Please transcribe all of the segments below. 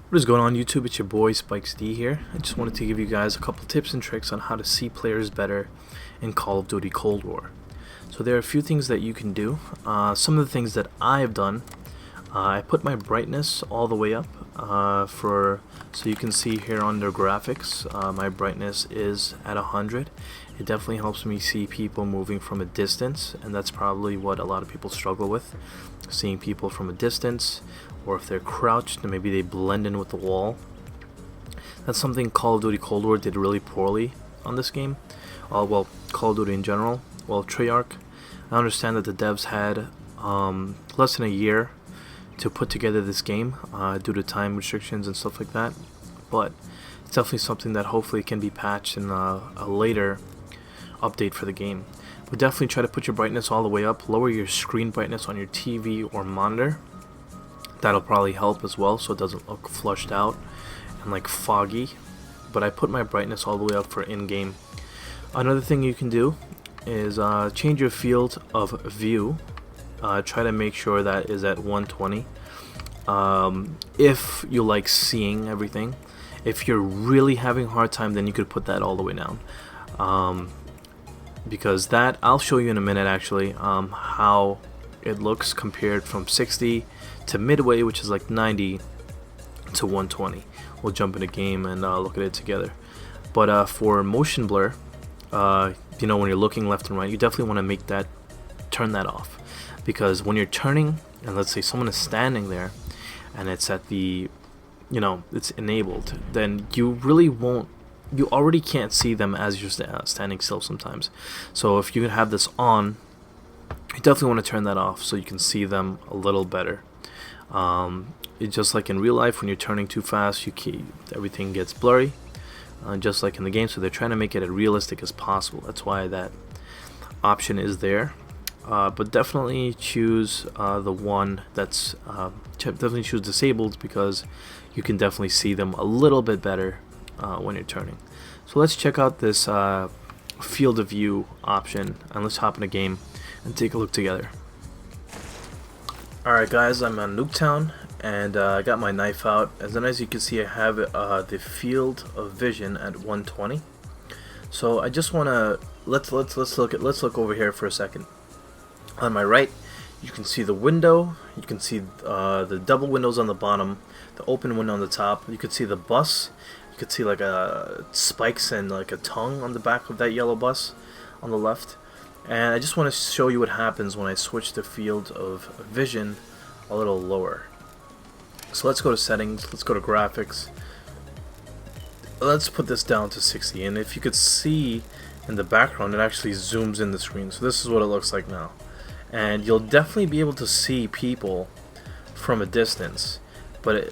What is going on YouTube? It's your boy Spikes D here. I just wanted to give you guys a couple tips and tricks on how to see players better in Call of Duty Cold War. So there are a few things that you can do. Some of the things that I've done, I put my brightness all the way up so you can see here under graphics, my brightness is at 100. It definitely helps me see people moving from a distance, and that's probably what a lot of people struggle with, seeing people from a distance, or if they're crouched and maybe they blend in with the wall. That's something Call of Duty Cold War did really poorly on this game. Well, Call of Duty in general. Well, Treyarch, I understand that the devs had less than a year to put together this game due to time restrictions and stuff like that, but it's definitely something that hopefully can be patched in a later update for the game. But definitely try to put your brightness all the way up, lower your screen brightness on your TV or monitor. That'll probably help as well, so it doesn't look flushed out and like foggy. But I put my brightness all the way up for in-game. Another thing you can do is change your field of view. Try to make sure that is at 120 if you like seeing everything. If you're really having a hard time, then you could put that all the way down, because that, I'll show you in a minute actually, how it looks compared from 60 to midway, which is like 90 to 120. We'll jump in a game and look at it together. But for motion blur, you know, when you're looking left and right, you definitely want to turn that off, because when you're turning and let's say someone is standing there and it's at the, you know, it's enabled, then you already can't see them as you're standing still sometimes. So if you have this on, you definitely want to turn that off so you can see them a little better. It's just like in real life, when you're turning too fast, everything gets blurry, just like in the game. So they're trying to make it as realistic as possible. That's why that option is there. But definitely choose the one that's definitely choose disabled, because you can definitely see them a little bit better when you're turning. So let's check out this field of view option, and let's hop in a game and take a look together. Alright guys, I'm on Nuketown, and I got my knife out, and then as you can see I have the field of vision at 120. So I just want to let's look over here for a second. On my right, you can see the window, you can see the double windows on the bottom, the open window on the top, you can see the bus, you can see like spikes and like a tongue on the back of that yellow bus on the left. And I just want to show you what happens when I switch the field of vision a little lower. So let's go to settings, let's go to graphics, let's put this down to 60, and if you could see in the background, it actually zooms in the screen. So this is what it looks like now, and you'll definitely be able to see people from a distance. But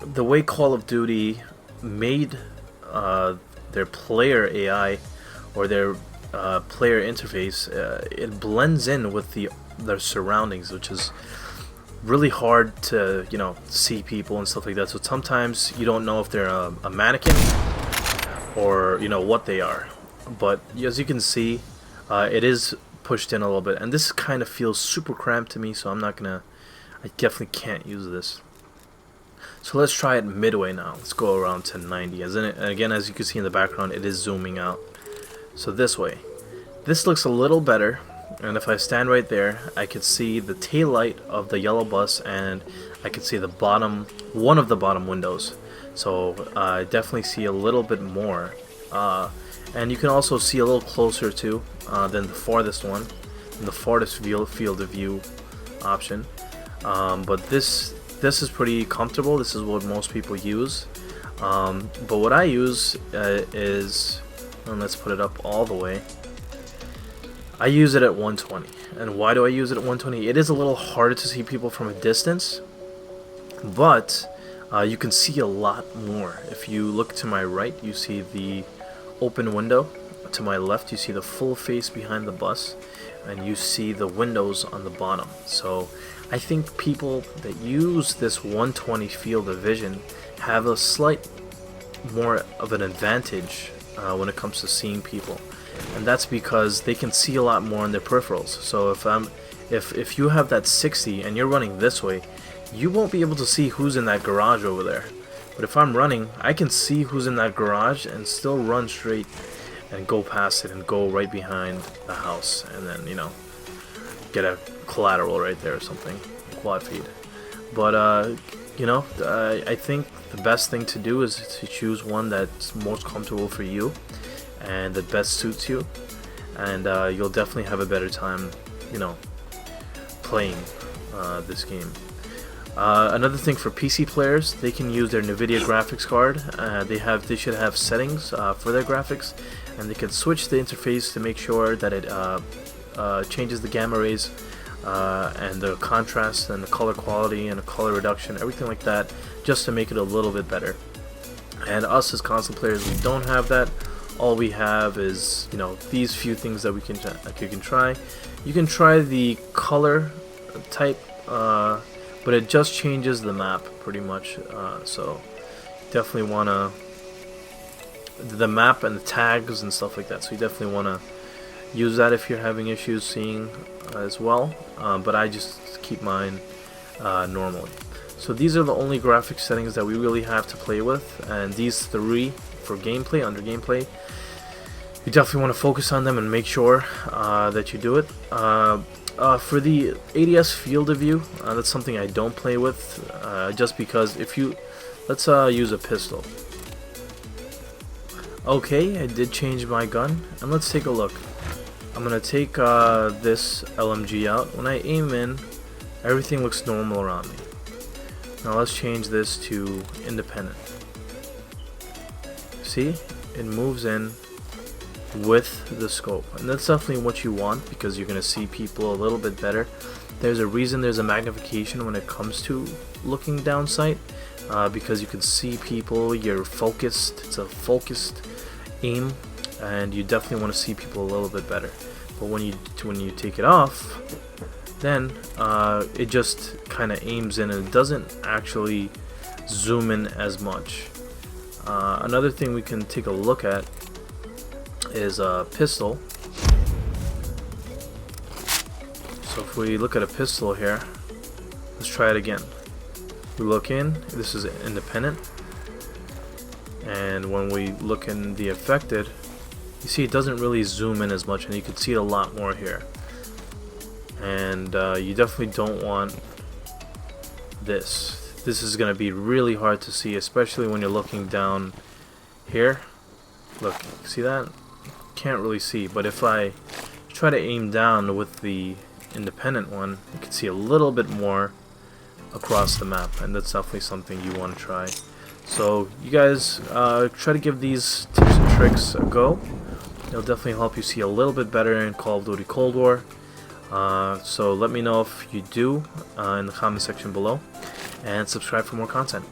the way Call of Duty made their player AI or their player interface, it blends in with their surroundings, which is really hard to, you know, see people and stuff like that. So sometimes you don't know if they're a mannequin or, you know, what they are. But as you can see, it is pushed in a little bit, and this kind of feels super cramped to me, so I definitely can't use this. So let's try it midway now. Let's go around to 90. Again, as you can see in the background, it is zooming out. So this way, this looks a little better, and if I stand right there, I could see the tail light of the yellow bus, and I could see the bottom, one of the bottom windows. So I definitely see a little bit more, and you can also see a little closer too than the farthest one, the farthest field of view option. But this is pretty comfortable. This is what most people use. But what I use is, and let's put it up all the way, I use it at 120. And why do I use it at 120? It is a little harder to see people from a distance, but you can see a lot more. If you look to my right, you see the open window. To my left, you see the full face behind the bus, and you see the windows on the bottom. So I think people that use this 120 field of vision have a slight more of an advantage when it comes to seeing people, and that's because they can see a lot more in their peripherals. So if you have that 60 and you're running this way, you won't be able to see who's in that garage over there. But if I'm running, I can see who's in that garage and still run straight and go past it and go right behind the house, and then, you know, get a collateral right there or something, quad feed. But you know, I think the best thing to do is to choose one that's most comfortable for you and that best suits you, and you'll definitely have a better time, you know, playing this game. Another thing for PC players, they can use their NVIDIA graphics card. They should have settings for their graphics, and they can switch the interface to make sure that it changes the gamma rays and the contrast and the color quality and the color reduction, everything like that, just to make it a little bit better. And us as console players, we don't have that. All we have is, you know, these few things that you can try. You can try the color type, but it just changes the map pretty much. So definitely wanna the map and the tags and stuff like that. So you definitely wanna use that if you're having issues seeing as well. But I just keep mine normally. So these are the only graphic settings that we really have to play with, and these three for gameplay, under gameplay, you definitely want to focus on them and make sure that you do it. For the ADS field of view, that's something I don't play with, just because if you, let's use a pistol. Okay, I did change my gun, and let's take a look. I'm gonna take this LMG out. When I aim in, everything looks normal around me. Now let's change this to independent. See, it moves in with the scope, and that's definitely what you want, because you're gonna see people a little bit better. There's a reason there's a magnification when it comes to looking down sight, because you can see people, you're focused, it's a focused aim, and you definitely want to see people a little bit better. But when you take it off, then it just kind of aims in and it doesn't actually zoom in as much. Another thing we can take a look at is a pistol. So if we look at a pistol here, let's try it again. We look in, this is independent, and when we look in the affected, you see it doesn't really zoom in as much, and you can see it a lot more here. And you definitely don't want this. This is going to be really hard to see, especially when you're looking down here. Look, see that? Can't really see, but if I try to aim down with the independent one, you can see a little bit more across the map, and that's definitely something you want to try. So you guys try to give these tips and tricks a go. It'll definitely help you see a little bit better in Call of Duty Cold War. So let me know if you do in the comment section below, and subscribe for more content.